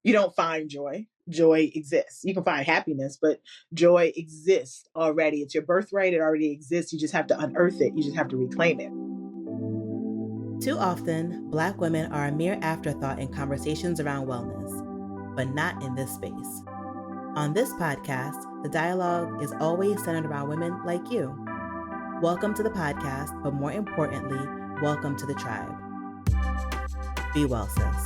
You don't find joy. Joy exists. You can find happiness, but joy exists already. It's your birthright. It already exists. You just have to unearth it. You just have to reclaim it. Too often, Black women are a mere afterthought in conversations around wellness, but not in this space. On this podcast, the dialogue is always centered around women like you. Welcome to the podcast, but more importantly, welcome to the tribe. Be well, sis.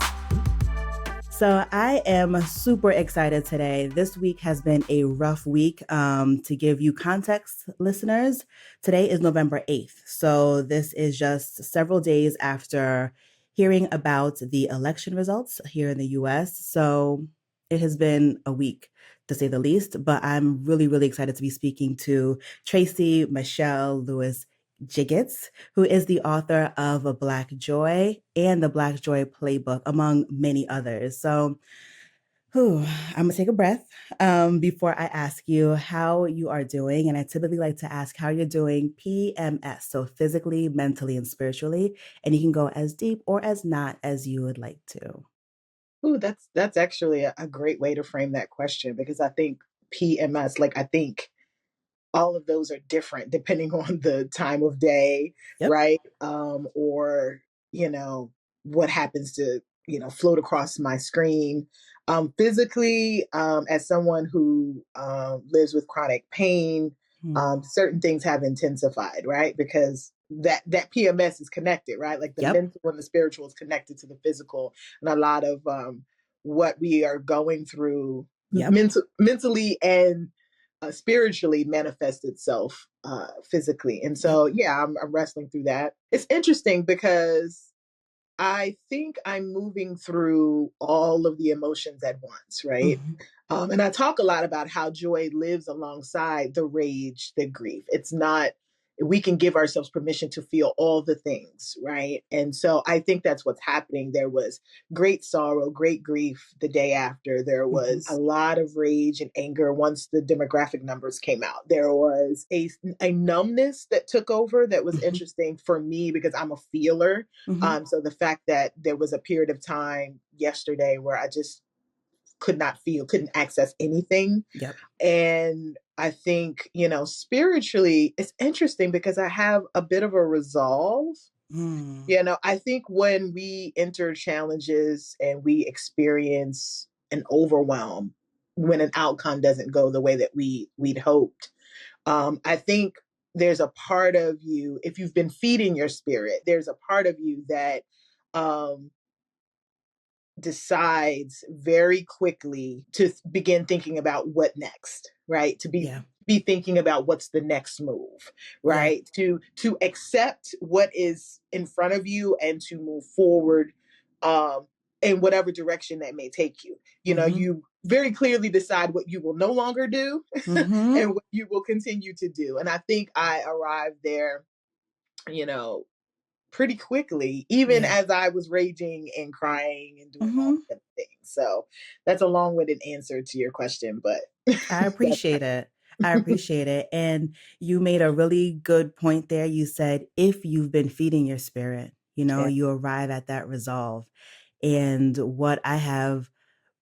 So I am super excited today. This week has been a rough week. To give you context, listeners, today is November 8th. So this is just several days after hearing about the election results here in the US. So it has been a week, to say the least, but I'm really, really excited to be speaking to TraceyMichae'l Lewis-Giggets, who is the author of A Black Joy and the Black Joy Playbook, among many others. So I'm going to take a breath before I ask you how you are doing. And I typically like to ask how you're doing PMS, so physically, mentally, and spiritually. And you can go as deep or as not as you would like to. Ooh, that's actually a great way to frame that question, because I think PMS, I think all of those are different depending on the time of day, Yep. right? Or, what happens to, float across my screen. Physically, as someone who lives with chronic pain, certain things have intensified, right? Because that PMS is connected, right? Like the Yep. mental and the spiritual is connected to the physical, and a lot of what we are going through Yep. mentally and spiritually manifests itself physically. And so, yeah, I'm wrestling through that. It's interesting because I think I'm moving through all of the emotions at once, right? And I talk a lot about how joy lives alongside the rage, the grief. It's not, we can give ourselves permission to feel all the things, right? And so I think that's what's happening. There was great sorrow, great grief the day after. There was a lot of rage and anger once the demographic numbers came out. There was a numbness that took over that was interesting for me because I'm a feeler. So the fact that there was a period of time yesterday where I just could not feel, couldn't access anything. Yep. And I think, spiritually, it's interesting because I have a bit of a resolve. I think when we enter challenges and we experience an overwhelm, when an outcome doesn't go the way that we'd hoped, I think there's a part of you, if you've been feeding your spirit, there's a part of you that decides very quickly to begin thinking about what next, right? To be thinking about what's the next move, right? To accept what is in front of you and to move forward in whatever direction that may take you. You very clearly decide what you will no longer do and what you will continue to do. And I think I arrived there, pretty quickly, even as I was raging and crying and doing all the things. So that's a long-winded answer to your question, but I appreciate it. I appreciate it. And you made a really good point there. You said, if you've been feeding your spirit, you arrive at that resolve. And what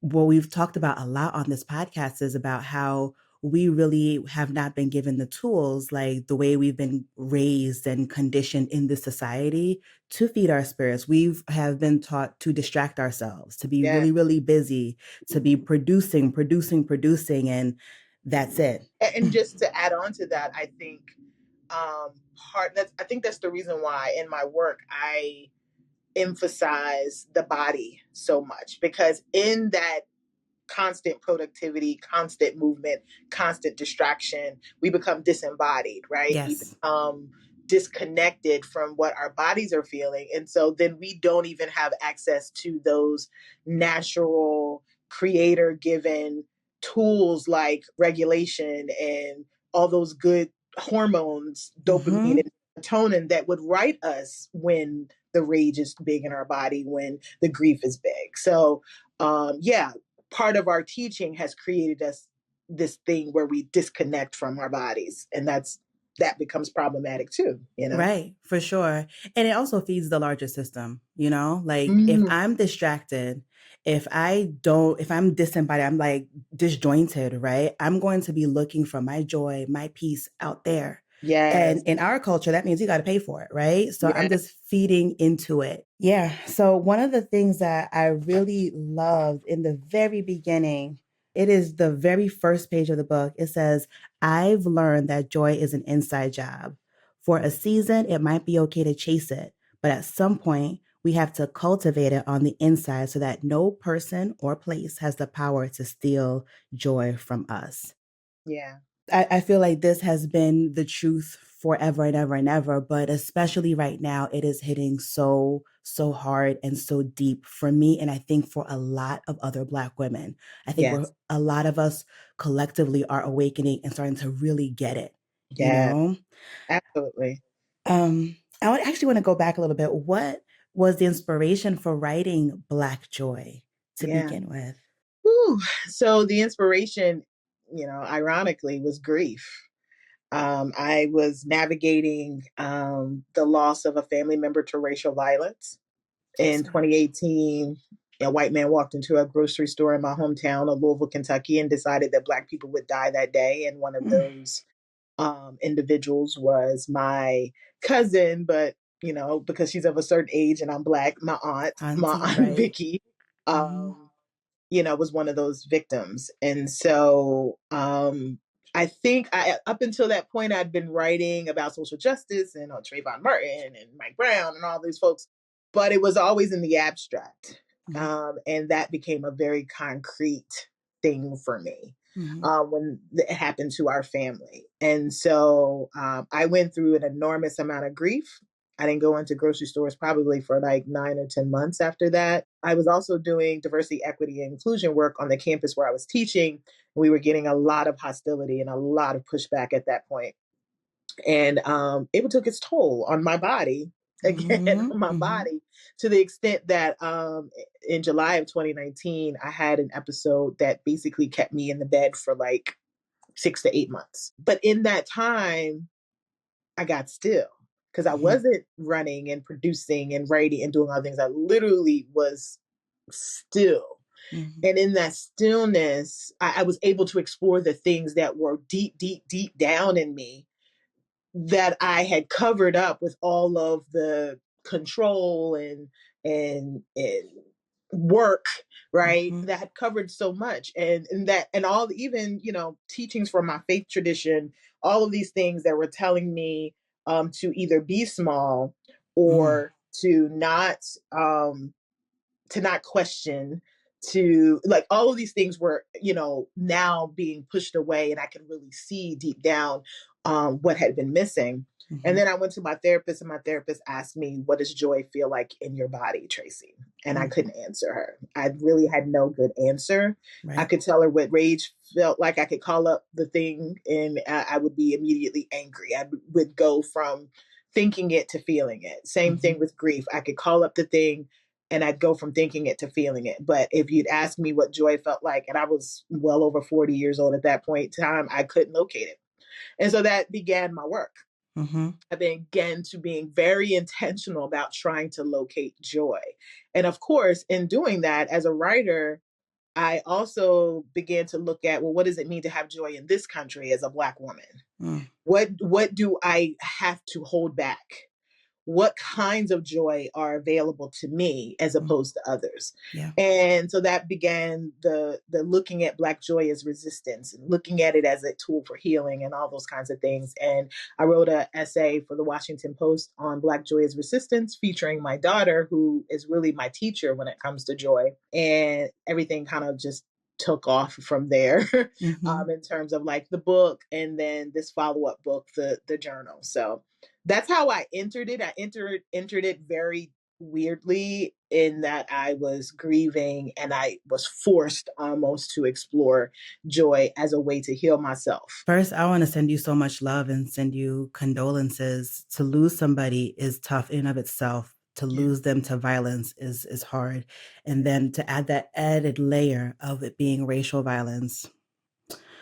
we've talked about a lot on this podcast is about how we really have not been given the tools, like the way we've been raised and conditioned in this society to feed our spirits. We have been taught to distract ourselves, to be really, really busy, to be producing, and that's it. And just to add on to that, I think I think that's the reason why in my work I emphasize the body so much, because in that constant productivity, constant movement, constant distraction, we become disembodied, right? Yes. We become disconnected from what our bodies are feeling. And so then we don't even have access to those natural, creator given tools like regulation and all those good hormones, dopamine and serotonin, that would right us when the rage is big in our body, when the grief is big. So, part of our teaching has created us this thing where we disconnect from our bodies, and that becomes problematic too, Right, for sure. And it also feeds the larger system, if I'm distracted, if I'm disembodied, I'm like disjointed, right? I'm going to be looking for my joy, my peace out there. Yes. And in our culture, that means you got to pay for it, right? So I'm Yeah. just feeding into it. Yeah. So one of the things that I really loved in the very beginning, it is the very first page of the book. It says, I've learned that joy is an inside job. For a season, it might be okay to chase it, but at some point, we have to cultivate it on the inside so that no person or place has the power to steal joy from us. Yeah. I feel like this has been the truth forever and ever and ever, but especially right now, it is hitting so, so hard and so deep for me. And I think for a lot of other Black women, I think Yes. a lot of us collectively are awakening and starting to really get it, you Yes. know? Absolutely. I would actually want to go back a little bit. What was the inspiration for writing Black Joy to Yeah. begin with? Whew. So the inspiration, ironically, was grief. I was navigating the loss of a family member to racial violence. So In sorry. 2018, a white man walked into a grocery store in my hometown of Louisville, Kentucky, and decided that Black people would die that day. And one of Mm. those individuals was my cousin, but because she's of a certain age and I'm Black, my Auntie, aunt right? Vicky, Mm-hmm. um, was one of those victims. And so I think up until that point, I'd been writing about social justice and Trayvon Martin and Mike Brown and all these folks, but it was always in the abstract. Mm-hmm. And that became a very concrete thing for me Mm-hmm. when it happened to our family. And so I went through an enormous amount of grief. I didn't go into grocery stores probably for like 9 or 10 months after that. I was also doing diversity, equity, and inclusion work on the campus where I was teaching. We were getting a lot of hostility and a lot of pushback at that point. And it took its toll on my body, again, Mm-hmm. on my Mm-hmm. body, to the extent that in July of 2019, I had an episode that basically kept me in the bed for like 6 to 8 months. But in that time, I got still because I Mm-hmm. wasn't running and producing and writing and doing all things. I literally was still. Mm-hmm. And in that stillness, I was able to explore the things that were deep, deep, deep down in me that I had covered up with all of the control and work, right? Mm-hmm. That had covered so much, and all even teachings from my faith tradition, all of these things that were telling me to either be small Mm-hmm. or to not question, to like all of these things were now being pushed away, and I could really see deep down what had been missing. And Mm-hmm. then I went to my therapist, and my therapist asked me, what does joy feel like in your body, Tracey? And I Mm. couldn't answer her. I really had no good answer. I Right. could tell her what rage felt like. I could call up the thing, and I would be immediately angry. I would go from thinking it to feeling it. Same Mm-hmm. thing with grief. I could call up the thing, and I'd go from thinking it to feeling it. But if you'd ask me what joy felt like, and I was well over 40 years old at that point in time, I couldn't locate it. And so that began my work. Mm-hmm. I began to being very intentional about trying to locate joy. And of course, in doing that as a writer, I also began to look at, well, what does it mean to have joy in this country as a Black woman? Mm. What do I have to hold back? What kinds of joy are available to me as Mm. opposed to others? Yeah. And so that began the looking at Black joy as resistance and looking at it as a tool for healing and all those kinds of things. And I wrote an essay for the Washington Post on Black joy as resistance, featuring my daughter, who is really my teacher when it comes to joy. And everything kind of just took off from there Mm-hmm. in terms of like the book and then this follow-up book, the journal. So that's how I entered it. I entered it very weirdly, in that I was grieving and I was forced almost to explore joy as a way to heal myself. First, I want to send you so much love and send you condolences. To lose somebody is tough in and of itself. To Yeah. lose them to violence is hard. And then to add that added layer of it being racial violence.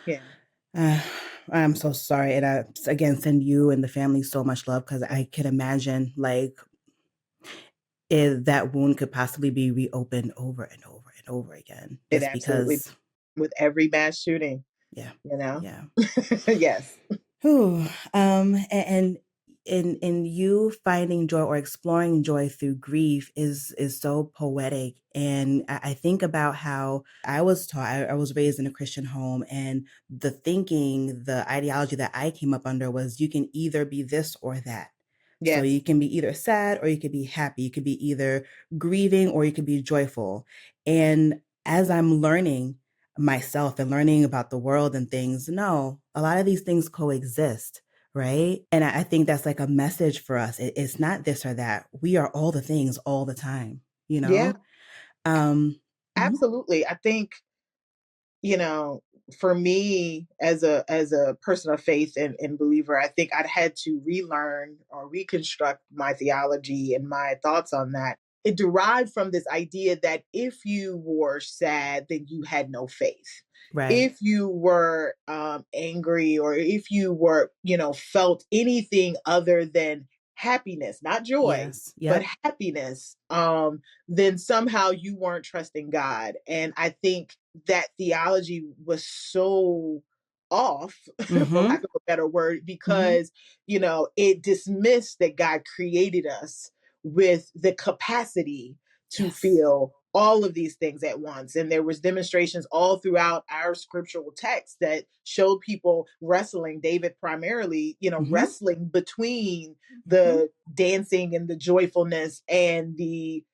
Yeah. Uh, I'm so sorry. And I, again, send you and the family so much love because I can imagine like if that wound could possibly be reopened over and over and over again, It just absolutely, because. with every mass shooting, Yeah. you know? Yeah. Yes. Whew. And in you finding joy or exploring joy through grief is so poetic. And I think about how I was taught. I was raised in a Christian home, and the ideology that I came up under was you can either be this or that. So Yes. you can be either sad or you could be happy. You could be either grieving or you could be joyful. And as I'm learning myself and learning about the world and things, no, a lot of these things coexist, right? And I think that's like a message for us. It's not this or that. We are all the things all the time, you Yeah, know? Um, mhm. absolutely. I think, you know, for me as a person of faith and believer, I think I'd had to relearn or reconstruct my theology and my thoughts on that. It derived from this idea that if you were sad, then you had no faith. Right. If you were angry, or if you were, felt anything other than happiness, not joy, Yes. but Yep. happiness, then somehow you weren't trusting God. And I think that theology was so off, for Mm-hmm. lack of a better word, Mm-hmm. because, it dismissed that God created us with the capacity to Yes. feel all of these things at once. And there was demonstrations all throughout our scriptural text that showed people wrestling, David primarily, Mm-hmm. wrestling between Mm-hmm. the dancing and the joyfulness and the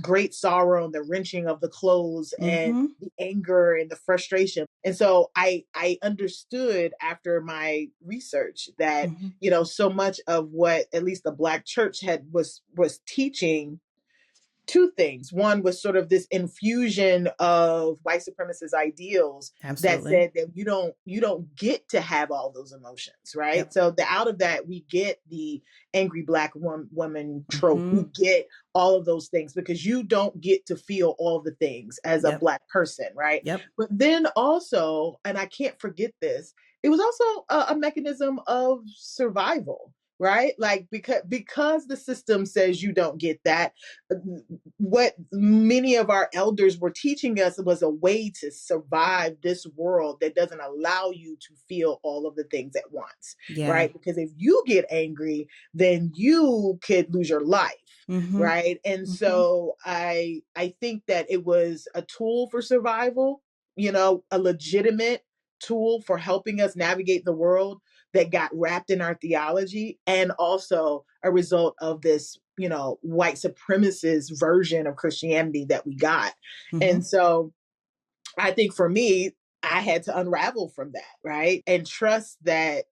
great sorrow and the wrenching of the clothes and Mm-hmm. the anger and the frustration. And so I understood after my research that, Mm-hmm. so much of what at least the Black church was teaching two things. One was sort of this infusion of white supremacist ideals that Absolutely. said that you don't get to have all those emotions, right? Yep. So out of that we get the angry Black woman trope. Mm-hmm. We get all of those things because you don't get to feel all the things as a Yep. Black person, right? Yep. But then also, and I can't forget this, it was also a mechanism of survival, right? Like because the system says you don't get that, what many of our elders were teaching us was a way to survive this world that doesn't allow you to feel all of the things at once, Yeah. right? Because if you get angry, then you could lose your life, Mm-hmm. right? And Mm-hmm. so I think that it was a tool for survival, a legitimate tool for helping us navigate the world that got wrapped in our theology, and also a result of this, white supremacist version of Christianity that we got. Mm-hmm. And so I think for me, I had to unravel from that, right? And trust that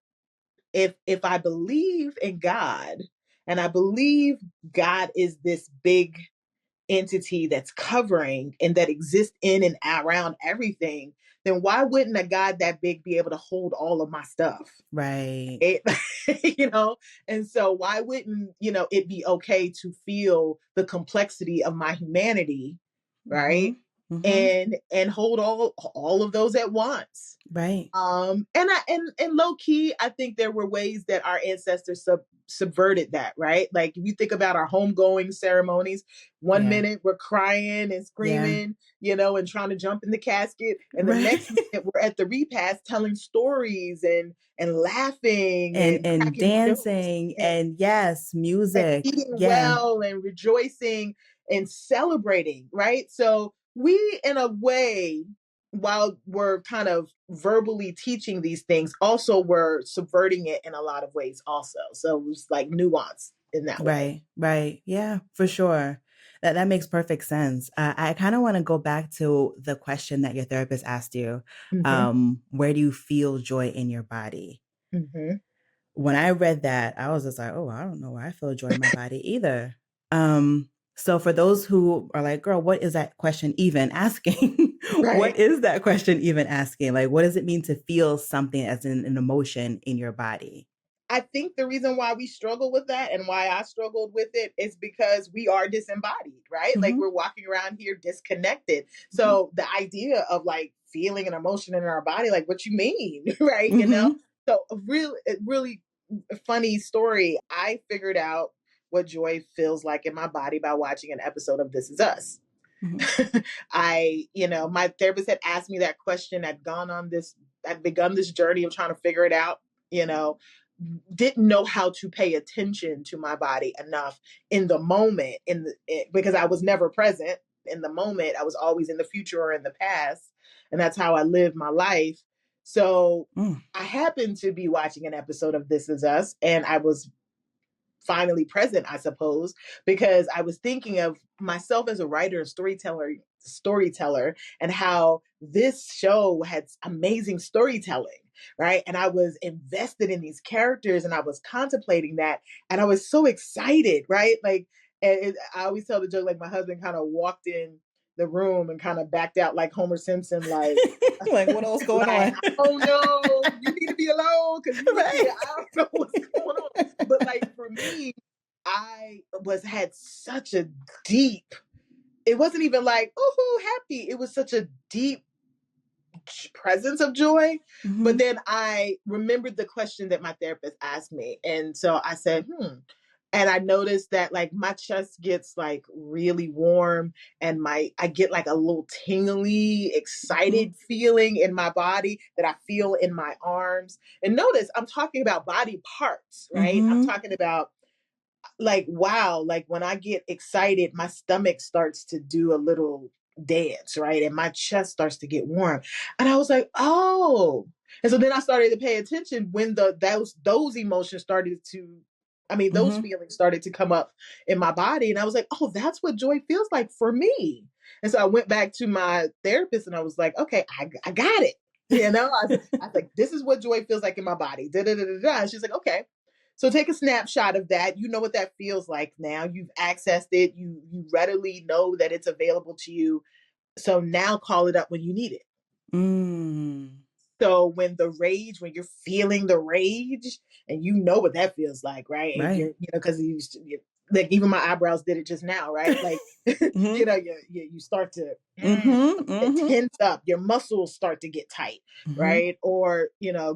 if I believe in God, and I believe God is this big entity that's covering and that exists in and around everything, then why wouldn't a God that big be able to hold all of my stuff? Right. It, and so why wouldn't, it be okay to feel the complexity of my humanity, Mm-hmm. right? Mm-hmm. And hold all of those at once. Right. And low key, I think there were ways that our ancestors subverted that, right? Like if you think about our homegoing ceremonies, one Yeah. minute we're crying and Yeah. screaming, and trying to jump in the casket, and the Right. next minute we're at the repast telling stories and laughing and and and cracking jokes dancing and yes, and music. eating Yeah. well and rejoicing and celebrating, right? So we, in a way, while we're kind of verbally teaching these things, also we're subverting it in a lot of ways also. So it was like nuance in that way. Right. Right. Yeah, for sure. That makes perfect sense. I kind of want to go back to the question that your therapist asked you. Mm-hmm. Where do you feel joy in your body? Mm-hmm. When I read that, I was just like, oh, I don't know where I feel joy in my body either. So for those who are like, girl, what is that question even asking? What Right. is that question even asking? Like, what does it mean to feel something as an emotion in your body? I think the reason why we struggle with that and why I struggled with it is because we are disembodied, right? Like Mm-hmm. we're walking around here disconnected. Mm-hmm. So the idea of like feeling an emotion in our body, like what you mean, right? Mm-hmm. So really funny story. I figured out what joy feels like in my body by watching an episode of This Is Us. Mm-hmm. My therapist had asked me that question. I'd begun this journey of trying to figure it out, you know, didn't know how to pay attention to my body enough in the moment, because I was never present in the moment. I was always in the future or in the past. And that's how I lived my life. So I happened to be watching an episode of This Is Us, and I was finally present, I suppose, because I was thinking of myself as a writer and storyteller, and how this show had amazing storytelling, right? And I was invested in these characters, and I was contemplating that, and I was so excited, right? Like, I always tell the joke, like my husband kind of walked in the room and kind of backed out like Homer Simpson, like, like what else going like, on? I don't know, you need to be alone because you look here, I don't know what's going on. But like for me, had such a deep, it wasn't even like, oh, happy. It was such a deep presence of joy. Mm-hmm. But then I remembered the question that my therapist asked me. And so I said, And I noticed that like my chest gets like really warm, and I get like a little tingly, excited feeling in my body that I feel in my arms. And notice I'm talking about body parts, right? I'm talking about like, wow, like when I get excited, my stomach starts to do a little dance, right? And my chest starts to get warm. And I was like, oh. And so then I started to pay attention when those emotions started to, those feelings started to come up in my body. And I was like, oh, that's what joy feels like for me. And so I went back to my therapist and I was like, okay, I got it. I was like, this is what joy feels like in my body. Da, da, da, da, da. And she's like, okay. So take a snapshot of that. You know what that feels like now. You've accessed it. You readily know that it's available to you. So now call it up when you need it. So when you're feeling the rage, and you know what that feels like, right? And you're, because like even my eyebrows did it just now, right? Like, you start to tense up, your muscles start to get tight, right? Or,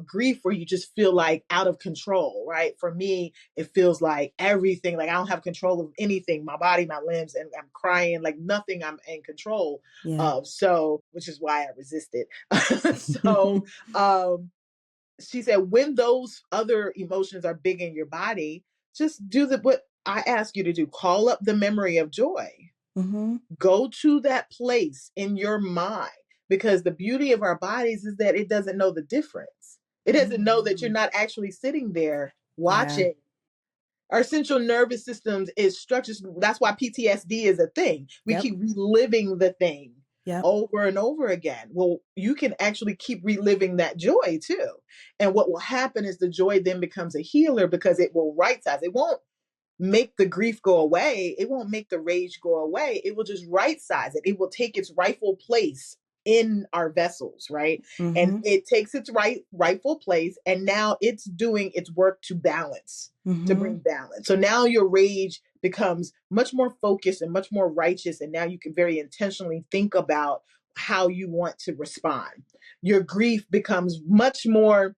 grief where you just feel like out of control, right? For me, it feels like everything, like I don't have control of anything, my body, my limbs, and I'm crying, like nothing I'm in control of. So, which is why I resisted. So, she said, when those other emotions are big in your body, just do what I ask you to do. Call up the memory of joy. Go to that place in your mind, because the beauty of our bodies is that it doesn't know the difference. It doesn't know that you're not actually sitting there watching. Our central nervous system is structured. That's why PTSD is a thing. We keep reliving the thing over and over again. Well, you can actually keep reliving that joy too. And what will happen is the joy then becomes a healer, because it will right size. It won't make the grief go away. It won't make the rage go away. It will just right size it. It will take its rightful place in our vessels, right? And it takes its rightful place, and now it's doing its work to balance, to bring balance. So now your rage becomes much more focused and much more righteous, and now you can very intentionally think about how you want to respond. Your grief becomes much more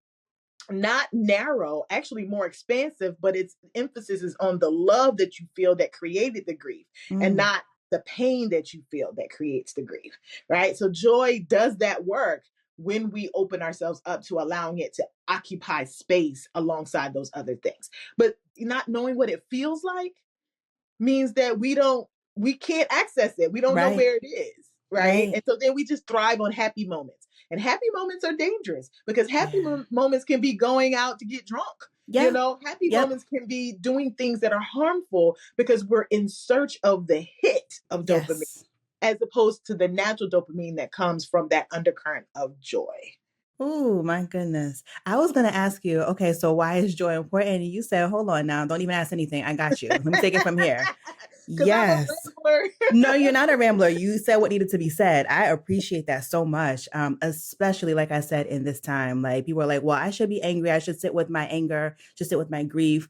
not narrow, actually more expansive, but its emphasis is on the love that you feel that created the grief, and not the pain that you feel that creates the grief, right? So joy does that work when we open ourselves up to allowing it to occupy space alongside those other things. But not knowing what it feels like means that we can't access it. We don't know where it is, right? And so then we just thrive on happy moments. And happy moments are dangerous, because happy moments can be going out to get drunk. Happy moments can be doing things that are harmful, because we're in search of the hit of dopamine, as opposed to the natural dopamine that comes from that undercurrent of joy. Oh my goodness. I was going to ask you, okay, so why is joy important? And you said, hold on now, don't even ask anything. I got you. Let me take it from here. Yes. No, you're not a rambler. You said what needed to be said. I appreciate that so much. Especially like I said, in this time, like people are like, well, I should be angry. I should sit with my anger, should sit with my grief.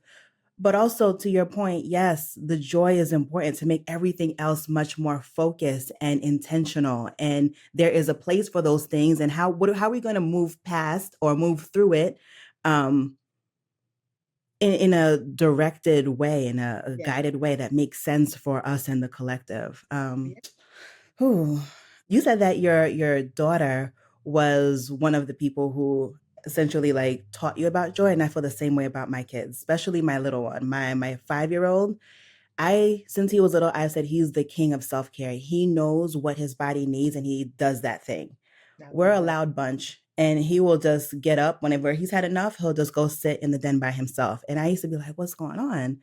But also to your point, yes, the joy is important to make everything else much more focused and intentional. And there is a place for those things. And how are we going to move past or move through it in a directed way, in a guided way that makes sense for us and the collective? Whew. You said that your daughter was one of the people who essentially like taught you about joy, and I feel the same way about my kids, especially my little one, my 5-year-old. I since he was little, I said he's the king of self care. He knows what his body needs, and he does that thing. I We're love a that. loud bunch, and he will just get up whenever he's had enough. He'll just go sit in the den by himself. And I used to be like, "What's going on?"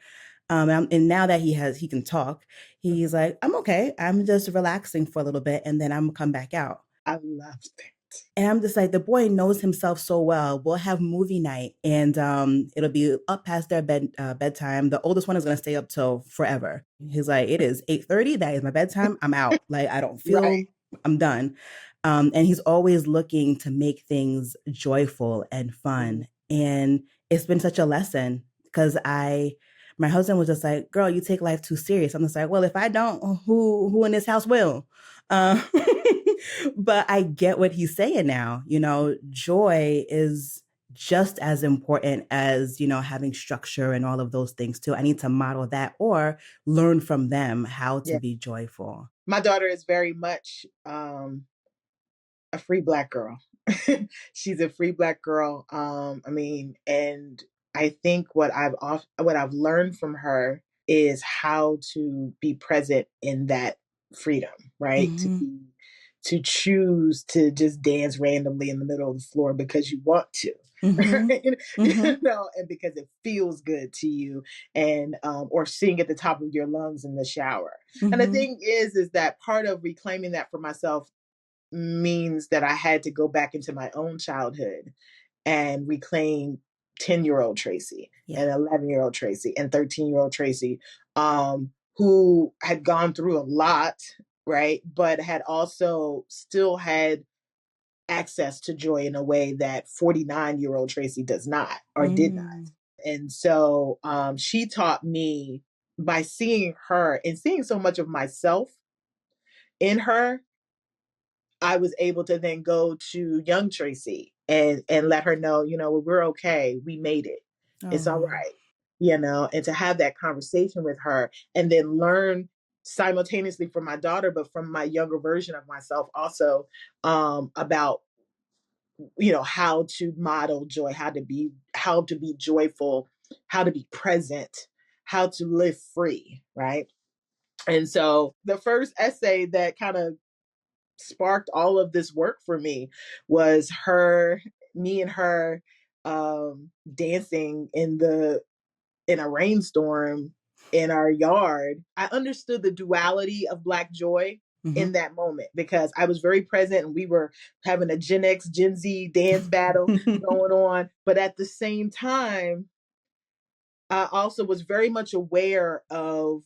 And now that he can talk, Mhm. he's like, "I'm okay. I'm just relaxing for a little bit, and then I'm gonna come back out." I love that. And I'm just like, the boy knows himself so well. We'll have movie night, and it'll be up past their bedtime. The oldest one is gonna stay up till forever. He's like, "It is 8:30. That is my bedtime. I'm out. Like I don't Right. feel. I'm done." And he's always looking to make things joyful and Mhm. fun. And it's been such a lesson because my husband was just like, "Girl, you take life too serious." I'm just like, "Well, if I don't, who in this house will?" Uh, but I get what he's saying now. Joy is just as important as, having structure and all of those things too. I need to model that or learn from them how to Yeah. be joyful. My daughter is very much a free black girl. She's a free black girl. I mean, and I think what I've learned from her is how to be present in that freedom, right? Mm-hmm. To choose to just dance randomly in the middle of the floor because you want to. Mm-hmm. Mm-hmm. And because it feels good to you, and or sing at the top of your lungs in the shower. And the Mm-hmm. thing is that part of reclaiming that for myself means that I had to go back into my own childhood and reclaim 10-year-old Tracey Yeah. and 11-year-old Tracey and 13-year-old Tracey, who had gone through a lot, right? But had also still had access to joy in a way that 49-year-old Tracey does not or did not. Mm. And so she taught me by seeing her and seeing so much of myself in her. I was able to then go to young Tracey and let her know, we're okay. We made it. It's all Oh. right. And to have that conversation with her and then learn simultaneously from my daughter, but from my younger version of myself also, about how to model joy, how to be joyful, how to be present, how to live free, right? And so the first essay that kind of sparked all of this work for me was me and her dancing in a rainstorm in our yard. I understood the duality of black joy in Mm-hmm. that moment because I was very present and we were having a Gen X Gen Z dance battle going on, but at the same time I also was very much aware of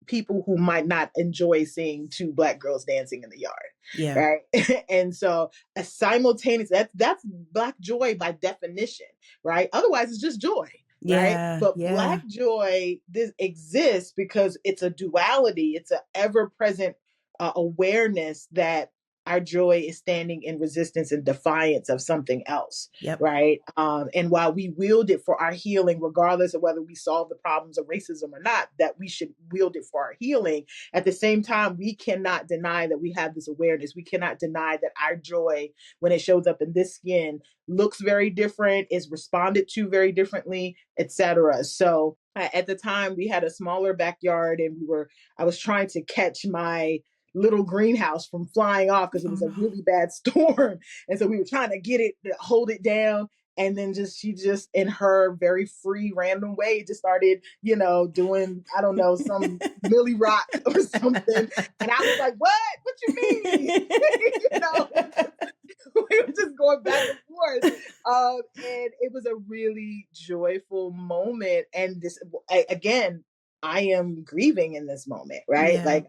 people who might not enjoy seeing two black girls dancing in the yard, Yeah. right? And so a simultaneous that's black joy by definition, right? Otherwise it's just joy, right? Yeah. But Yeah. black joy this exists because it's a duality, it's an ever-present awareness that our joy is standing in resistance and defiance of something else, Yep. right? And while we wield it for our healing, regardless of whether we solve the problems of racism or not, that we should wield it for our healing. At the same time, we cannot deny that we have this awareness. We cannot deny that our joy, when it shows up in this skin, looks very different, is responded to very differently, etc. So at the time, we had a smaller backyard, and I was trying to catch my little greenhouse from flying off because it Oh was a no. really bad storm. And so we were trying to get it, to hold it down. And then she just in her very free, random way, just started, doing, I don't know, some Millie Rock or something. And I was like, what you mean? We were just going back and forth. And it was a really joyful moment. And again, I am grieving in this moment, right? Yeah. Like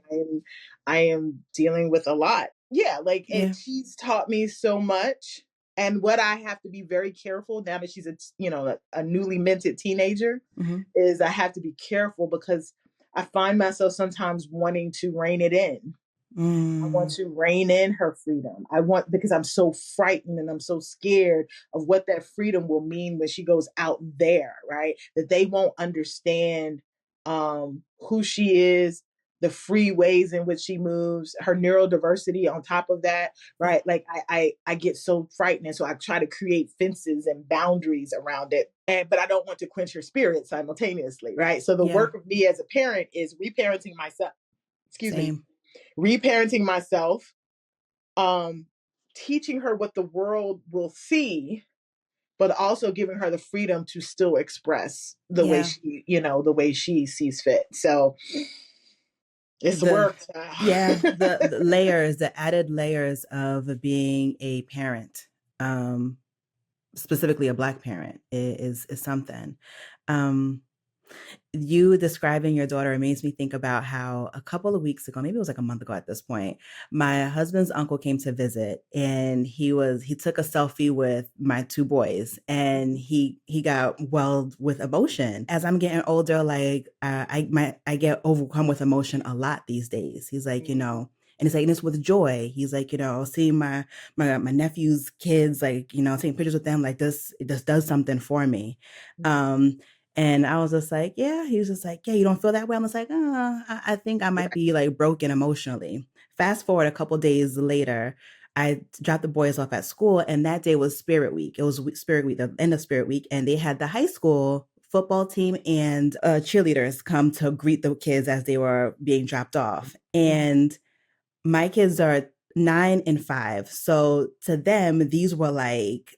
I am dealing with a lot. Yeah, like Yeah. and she's taught me so much. And what I have to be very careful now that she's a newly minted teenager Mm-hmm. is I have to be careful because I find myself sometimes wanting to rein it in. I want Mm. to rein in her freedom. Because I'm so frightened and I'm so scared of what that freedom will mean when she goes out there, right? That they won't understand who she is, the free ways in which she moves, her neurodiversity on top of that, right? Like I get so frightened. So I try to create fences and boundaries around it. But I don't want to quench her spirit simultaneously, right? So the Yeah. work of me as a parent is reparenting myself, excuse me, Same. reparenting myself, um, teaching her what the world will see, but also giving her the freedom to still express the way Yeah. she, the way she sees fit. So it's The work. the layers, the added layers of being a parent, specifically a Black parent, is something. You describing your daughter makes me think about how a couple of weeks ago, maybe it was like a month ago at this point, my husband's uncle came to visit, and he took a selfie with my two boys, and he got welled with emotion. As I'm getting older, like I get overcome with emotion a lot these days. He's like, and it's like, and it's with joy. He's like, seeing my nephew's kids, like, taking pictures with them, like this, it just does something for me. And I was just like, yeah. He was just like, yeah, you don't feel that way? I was like, I think I might be like broken emotionally. Fast forward a couple days later, I dropped the boys off at school, and that day was Spirit Week. It was Spirit Week, the end of Spirit Week, and they had the high school football team and cheerleaders come to greet the kids as they were being dropped off. And my kids are 9 and 5. So to them, these were like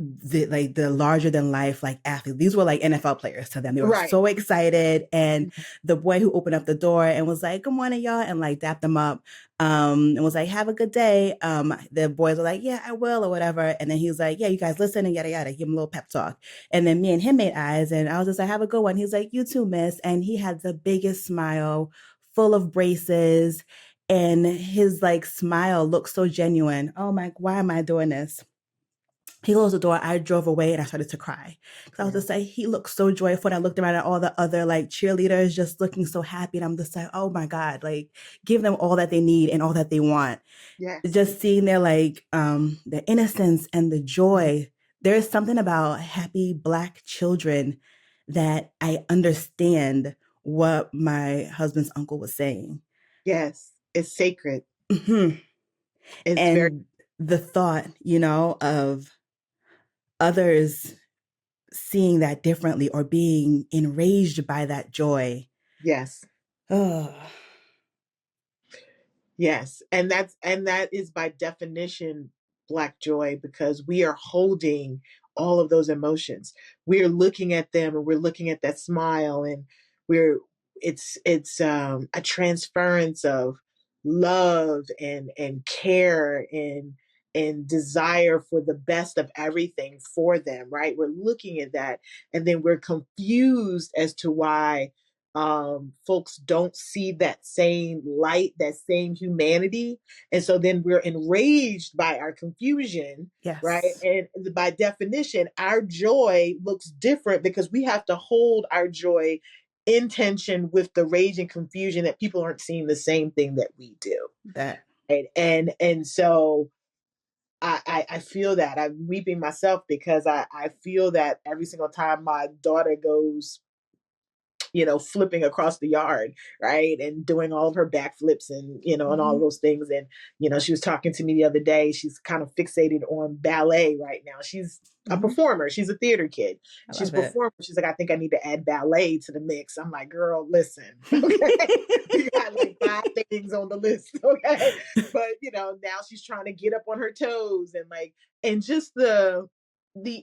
the larger than life like athletes. These were like NFL players to them. They were Right. so excited. And the boy who opened up the door and was like, "Good morning, y'all," and like dapped them up, and was like, "Have a good day." The boys were like, "Yeah, I will," or whatever. And then he was like, "Yeah, you guys listen," and yada yada. Give him a little pep talk. And then me and him made eyes, and I was just like, "Have a good one." He's like, "You too, miss." And he had the biggest smile, full of braces, and his like smile looked so genuine. Oh my, why am I doing this? He closed the door. I drove away and I started to cry. Because I was just like, he looked so joyful. And I looked around at all the other like cheerleaders just looking so happy. And I'm just like, oh my God, like give them all that they need and all that they want. Yes. Just seeing their like the innocence and the joy. There's something about happy Black children that I understand what my husband's uncle was saying. Yes. It's sacred. Mm-hmm. It's very, And the thought, of others seeing that differently or being enraged by that joy. yes. Oh, Yes. And that is by definition Black joy, because we are holding all of those emotions. We're looking at them, and we're looking at that smile, and we're it's a transference of love and care and desire for the best of everything for them, right? We're looking at that, and then we're confused as to why folks don't see that same light, that same humanity. And so then we're enraged by our confusion, right? yes. And by definition, our joy looks different because we have to hold our joy in tension with the rage and confusion that people aren't seeing the same thing that we do. That. Right? And so I feel that I'm weeping myself because I feel that every single time my daughter goes, flipping across the yard, right? And doing all of her backflips and, and all of those things. And, she was talking to me the other day. She's kind of fixated on ballet right now. She's a performer. She's a theater kid. I She's a love it. performer. She's like, I think I need to add ballet to the mix. I'm like, girl, listen, okay. We got like 5 things on the list, okay. But now she's trying to get up on her toes and just the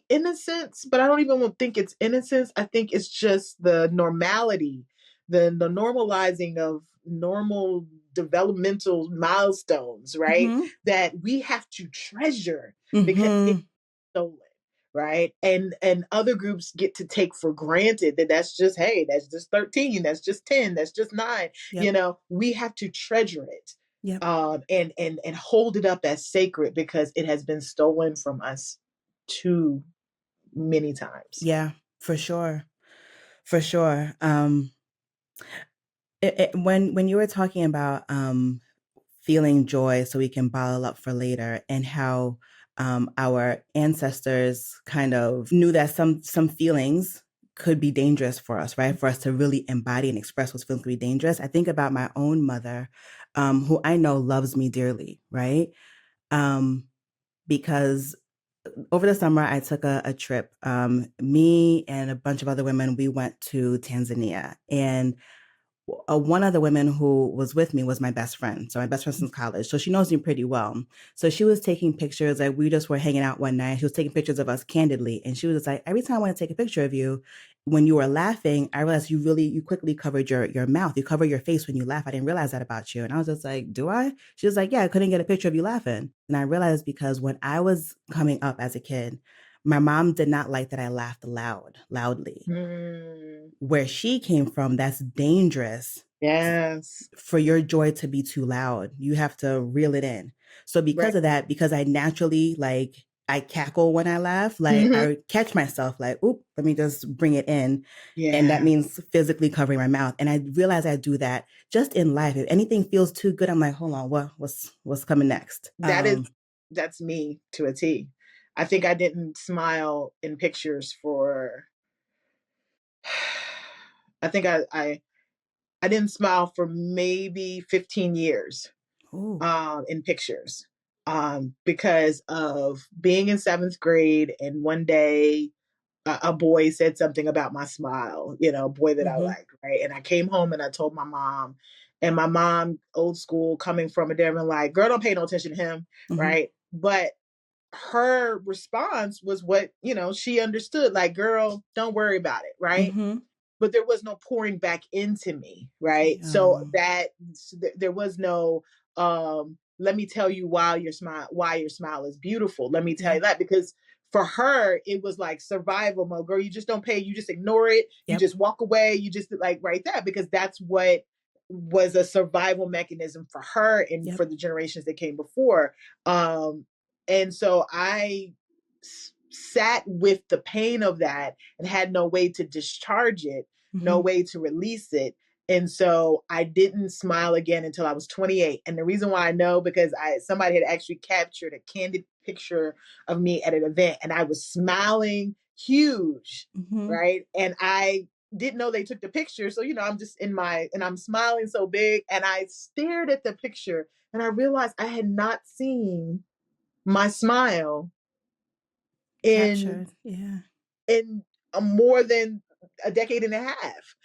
innocence, but I don't even think it's innocence. I think it's just the normality, the normalizing of normal developmental milestones, right? Mm-hmm. That we have to treasure because it's Mm-hmm. stolen, right? And other groups get to take for granted that that's just, hey, that's just 13, that's just 10, that's just 9. Yep. We have to treasure it. Yep. And hold it up as sacred because it has been stolen from us too many times. Yeah, for sure. For sure. When you were talking about feeling joy so we can bottle up for later, and how our ancestors kind of knew that some feelings could be dangerous for us, right? For us to really embody and express what's feeling to be dangerous. I think about my own mother, who I know loves me dearly, right? Because over the summer, I took a trip. Me and a bunch of other women, we went to Tanzania. And one of the women who was with me was my best friend. So my best friend since college. So she knows me pretty well. So she was taking pictures. Like we just were hanging out one night. She was taking pictures of us candidly. And she was just like, every time I want to take a picture of you, when you were laughing, I realized you quickly covered your mouth. You cover your face when you laugh. I didn't realize that about you. And I was just like, do I? She was like, yeah, I couldn't get a picture of you laughing. And I realized because when I was coming up as a kid, my mom did not like that I laughed loudly. Mm, Where she came from, that's dangerous yes. for your joy to be too loud. You have to reel it in. So because Right. of that, because I naturally like I cackle when I laugh, like Hmm. I catch myself like, oop, let me just bring it in. And that Yeah. means physically covering my mouth. And I realize I do that just in life. If anything feels too good, I'm like, hold on, what's coming next? That is, that's me to a T. I think I didn't smile in pictures for, I think I didn't smile for maybe 15 years Oh. in pictures because of being in seventh grade. And one day a boy said something about my smile, you know, a boy that I Mm-hmm. liked, right? And I came home and I told my mom, and my mom, old school, coming from a different, like, girl, don't pay no attention to him, Mm-hmm. right? But her response was what, you know, she understood, like, girl, don't worry about it, right? Mm-hmm. But there was no pouring back into me, right? So Yeah. that there was no let me tell you why your smile is beautiful. Let me tell Yeah. you that, because for her it was like survival mode. Girl, you just don't pay, you just ignore it, you Yep. just walk away, you just like right there, because that's what was a survival mechanism for her and Yep. for the generations that came before. um and so I sat with the pain of that and had no way to discharge it, no Mm-hmm. way to release it. And so I didn't smile again until I was 28. And the reason why I know, because somebody had actually captured a candid picture of me at an event and I was smiling huge, Mm-hmm. right? And I didn't know they took the picture. So, you know, I'm just and I'm smiling so big, and I stared at the picture and I realized I had not seen my smile in Captured. Yeah. more than a decade and a half.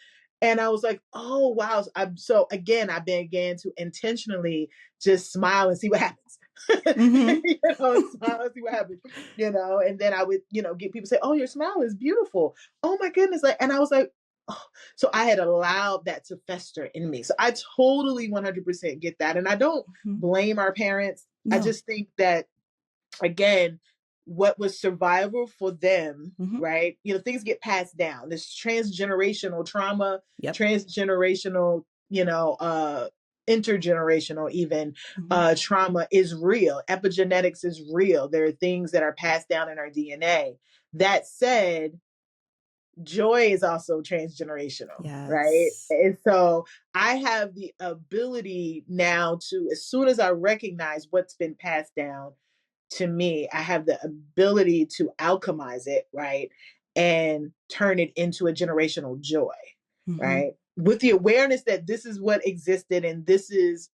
And I was like, oh wow. So again, I began to intentionally just smile and see what happens. Mm-hmm. You know, smile and see what happens. You know, and then I would, you know, get people say, "Oh, your smile is beautiful." Oh my goodness! Like, and I was like, oh. So I had allowed that to fester in me. So I totally 100% get that, and I don't Mm-hmm. blame our parents. I No. just think that, again, what was survival for them, Mm-hmm. right? You know, things get passed down. This transgenerational trauma, Yep. transgenerational, intergenerational even Mm-hmm. trauma is real. Epigenetics is real. There are things that are passed down in our DNA. That said, joy is also transgenerational, right? Yes. And so I have the ability now to, as soon as I recognize what's been passed down to me, I have the ability to alchemize it, right? And turn it into a generational joy, Mm-hmm. right? With the awareness that this is what existed, and this is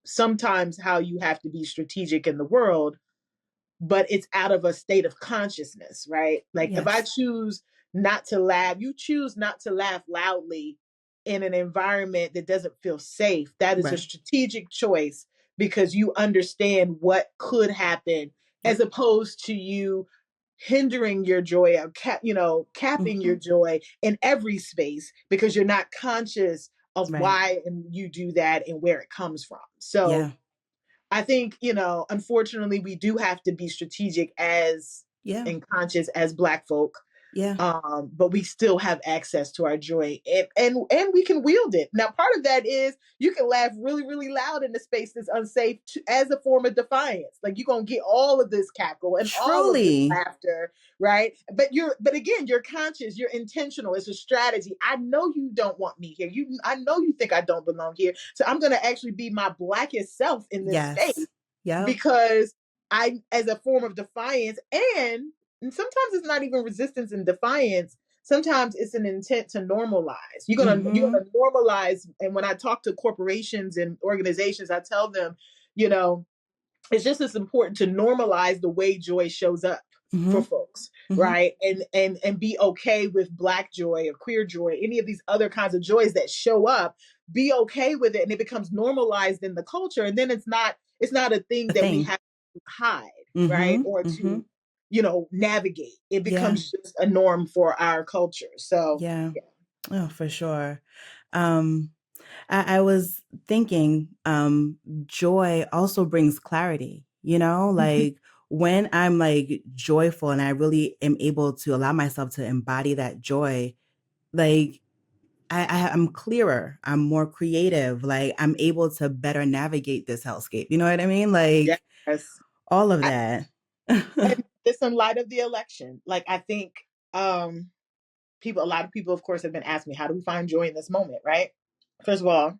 sometimes how you have to be strategic in the world, but it's out of a state of consciousness, right? Like if I Yes. choose not to laugh, you choose not to laugh loudly in an environment that doesn't feel safe. That is a Right. strategic choice because you understand what could happen, as Yep. opposed to you hindering your joy or capping Mm-hmm. your joy in every space because you're not conscious of Right. why and you do that and where it comes from. So Yeah. I think, unfortunately, we do have to be strategic as Yeah. and conscious as Black folk, Yeah. but we still have access to our joy, and we can wield it. Now, part of that is you can laugh really, really loud in a space that's unsafe as a form of defiance. Like you're gonna get all of this cackle and all of this Truly. laughter, right? But again, you're conscious, you're intentional. It's a strategy. I know you don't want me here. I know you think I don't belong here. So I'm gonna actually be my blackest self in this space Yes. Yep. because I, as a form of defiance, and and sometimes it's not even resistance and defiance. Sometimes it's an intent to normalize. You're gonna normalize. And when I talk to corporations and organizations, I tell them, you know, it's just as important to normalize the way joy shows up for folks, right? And be okay with Black joy or queer joy, any of these other kinds of joys that show up. Be okay with it, and it becomes normalized in the culture. And then it's not a thing The that we thing. have to hide, right, or to navigate. It becomes just a norm for our culture. So yeah. Oh, for sure. I was thinking, joy also brings clarity, like when I'm like joyful and I really am able to allow myself to embody that joy, like I'm clearer, I'm more creative, like I'm able to better navigate this hellscape. You know what I mean? Like yes, all of I, that. and this in light of the election, like I think a lot of people, of course, have been asking me, how do we find joy in this moment, right? First of all,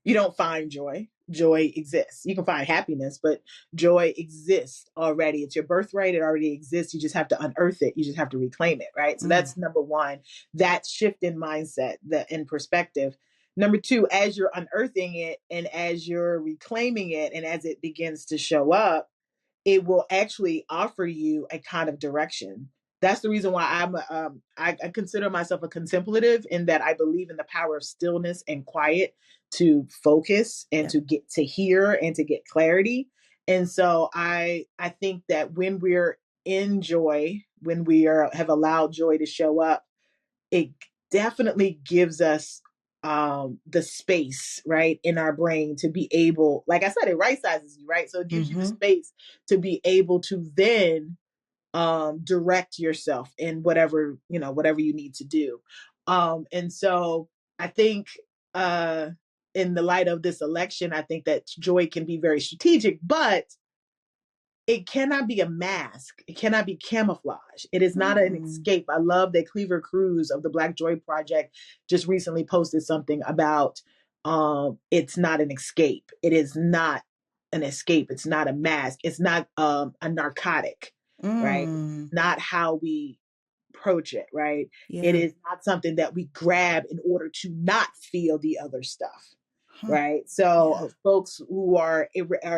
you don't find joy. Joy exists. You can find happiness, but joy exists already. It's your birthright. It already exists. You just have to unearth it. You just have to reclaim it, right? So that's number one. That shift in mindset, that in perspective. Number two, as you're unearthing it and as you're reclaiming it and as it begins to show up, it will actually offer you a kind of direction. That's the reason why I consider myself a contemplative, in that I believe in the power of stillness and quiet to focus and to get to hear and to get clarity. And so I think that when we're in joy, when have allowed joy to show up, it definitely gives us the space, right, in our brain to be able, like I said, it right sizes you, right? So it gives you the space to be able to then direct yourself in whatever you need to do. And so I think in the light of this election, I think that joy can be very strategic, but it cannot be a mask. It cannot be camouflage. It is not an escape. I love that Cleaver Cruz of the Black Joy Project just recently posted something about it's not an escape. It is not an escape. It's not a mask. It's not a narcotic, right? Not how we approach it, right? It is not something that we grab in order to not feel the other stuff. Right. So folks who are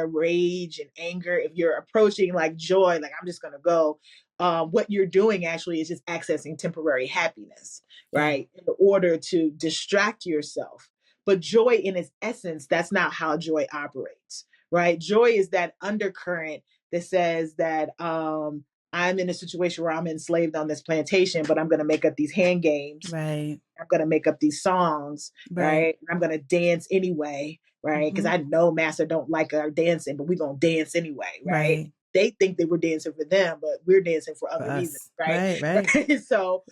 rage and anger, if you're approaching like joy, like I'm just going to go, what you're doing actually is just accessing temporary happiness, right? In order to distract yourself. But joy in its essence, that's not how joy operates, right? Joy is that undercurrent that says that I'm in a situation where I'm enslaved on this plantation, but I'm going to make up these hand games. Right. I'm going to make up these songs, right? I'm going to dance anyway, right? Because I know Master don't like our dancing, but we're going to dance anyway, right? They think they were dancing for them, but we're dancing for other reasons, right? Right. So,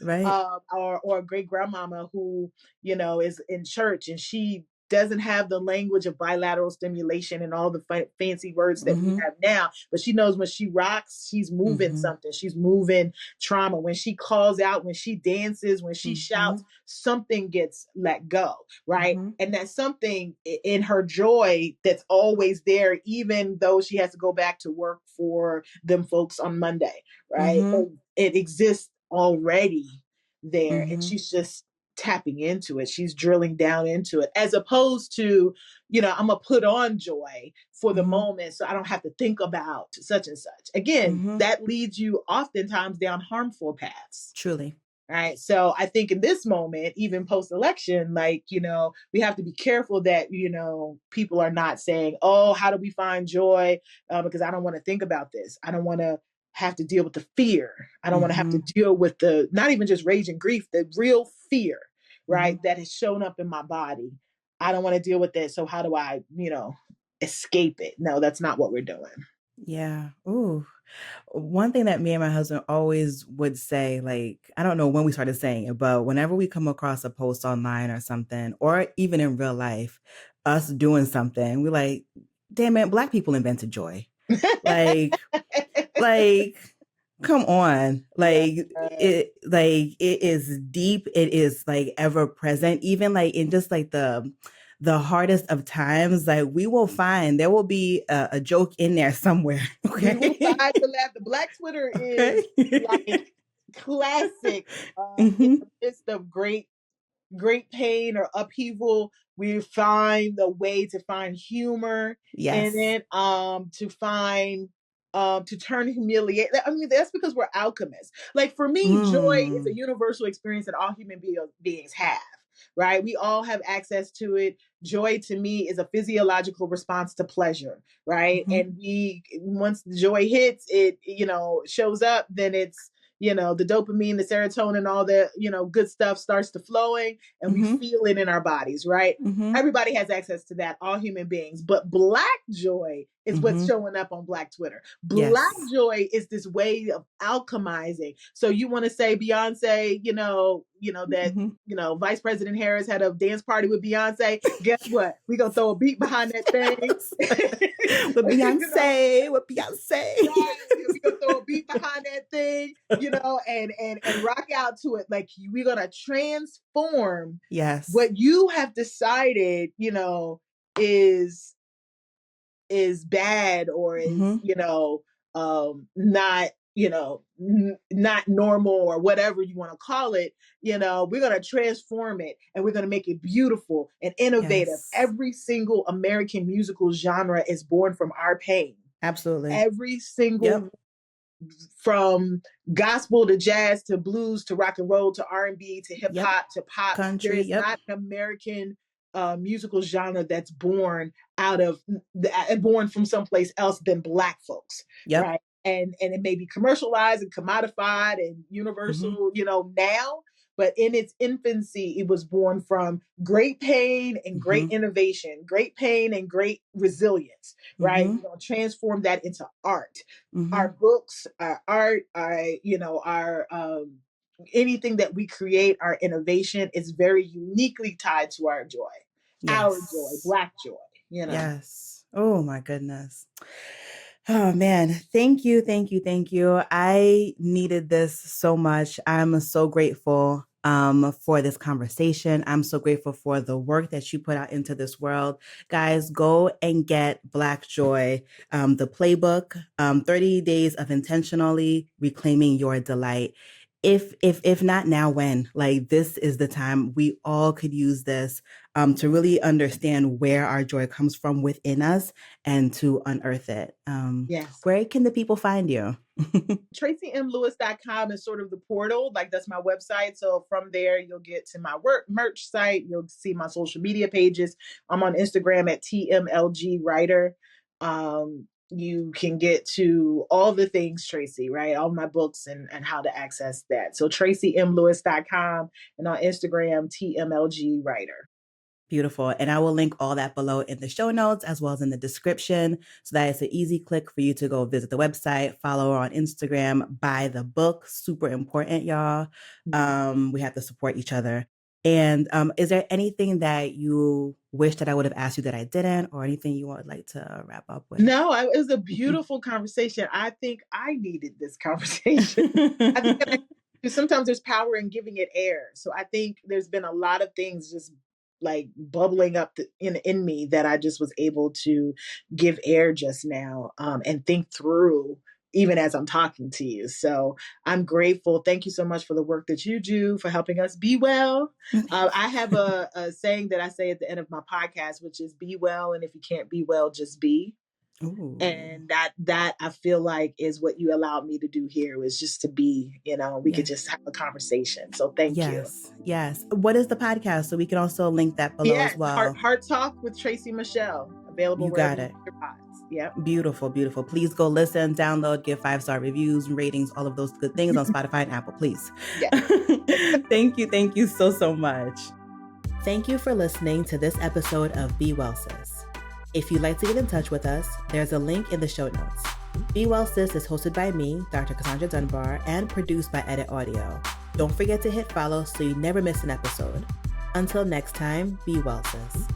or a great grandmama who, is in church and she doesn't have the language of bilateral stimulation and all the fancy words that we have now, but she knows when she rocks, she's moving something. She's moving trauma. When she calls out, when she dances, when she shouts, something gets let go, right? And that's something in her joy that's always there, even though she has to go back to work for them folks on Monday, right? It exists already there, and she's just tapping into it. She's drilling down into it, as opposed to, I'm gonna put on joy for the moment so I don't have to think about such and such. Again, that leads you oftentimes down harmful paths. Truly. Right. So I think in this moment, even post-election, like, we have to be careful that, people are not saying, oh, how do we find joy? Because I don't want to think about this. I don't want to have to deal with the fear. I don't want to have to deal with not even just rage and grief, the real fear, right, that has shown up in my body. I don't want to deal with that. So how do I, escape it? No, that's not what we're doing. Yeah. Ooh. One thing that me and my husband always would say, like, I don't know when we started saying it, but whenever we come across a post online or something, or even in real life, us doing something, we're like, damn it, Black people invented joy. like, come on. It is deep. It is like ever present, even like in just like the the hardest of times, like there will be a joke in there somewhere. Okay. We will find the laugh. The Black Twitter Okay. is like classic in Mhm. the midst of great pain or upheaval. We find the way to find humor in Yes. it, to find to turn humiliate. I mean, that's because we're alchemists. Like for me, joy is a Mm. universal experience that all beings have. Right? We all have access to it. Joy to me is a physiological response to pleasure, right? Mhm. And once the joy hits, it, shows up, then it's, the dopamine, the serotonin, all the, good stuff starts to flowing and we Mhm. feel it in our bodies, right? Mhm. Everybody has access to that, all human beings. But Black joy is what's Mhm. showing up on Black Twitter. Black Yes. joy is this way of alchemizing. So you want to say Beyonce, that Mhm. Vice President Harris had a dance party with Beyonce. Guess what? We gonna throw a beat behind that thing. With you know, Beyonce, with Beyonce. right? We gonna throw a beat behind that thing, and rock out to it. Like we're gonna transform Yes. what you have decided, is bad or is, Mhm. not, not normal or whatever you want to call it. We're going to transform it and we're going to make it beautiful and innovative. Yes. Every single American musical genre is born from our pain. Absolutely. Every single, Yep. from gospel to jazz to blues to rock and roll to R&B to hip Yep. hop to pop. There Country. is Yep. not an American musical genre that's born born from someplace else than Black folks, Yep. right? And it may be commercialized and commodified and Mhm. universal, now, but in its infancy, it was born from great pain and great Mhm. innovation, great pain and great resilience, right? Mhm. We're going to transform that into art. Our Mhm. books, our art, our anything that we create, our innovation is very uniquely tied to our joy, Yes. Black joy. Yes. Oh my goodness. Oh man, thank you, thank you, thank you. I needed this so much. I'm so grateful for this conversation. I'm so grateful for the work that you put out into this world. Guys, go and get Black Joy, the playbook, 30 days of intentionally reclaiming your delight. If not now, when? Like, this is the time. We all could use this to really understand where our joy comes from within us and to unearth it. Yes. Where can the people find you? TraceyMLewis.com is sort of the portal. Like that's my website. So from there, you'll get to my work merch site. You'll see my social media pages. I'm on Instagram at TMLG Writer. You can get to all the things Tracey, right? All my books and how to access that. So TraceyMLewis.com and on Instagram, TMLG Writer. Beautiful. And I will link all that below in the show notes as well as in the description so that it's an easy click for you to go visit the website, follow her on Instagram, buy the book. Super important, y'all. We have to support each other. And is there anything that you wish that I would have asked you that I didn't, or anything you would like to wrap up with? No, it was a beautiful conversation. I think I needed this conversation. I think that sometimes there's power in giving it air. So I think there's been a lot of things just like bubbling up in me that I just was able to give air just now, and think through even as I'm talking to you. So I'm grateful. Thank you so much for the work that you do for helping us be well. I have a saying that I say at the end of my podcast, which is be well. And if you can't be well, just be. Ooh. And that I feel like is what you allowed me to do here, was just to be, we could just have a conversation. So thank you. Yes. What is the podcast? So we can also link that below as Yes, well. Heart Talk with TraceyMichae'l, available You wherever got you it. get your pods. Yep. Beautiful, beautiful. Please go listen, download, give 5-star reviews, ratings, all of those good things on Spotify and Apple, please. Yeah. Thank you so much. Thank you for listening to this episode of Be Well Sis. If you'd like to get in touch with us, there's a link in the show notes. Be Well Sis is hosted by me, Dr. Cassandra Dunbar, and produced by Edit Audio. Don't forget to hit follow so you never miss an episode. Until next time, be well, sis.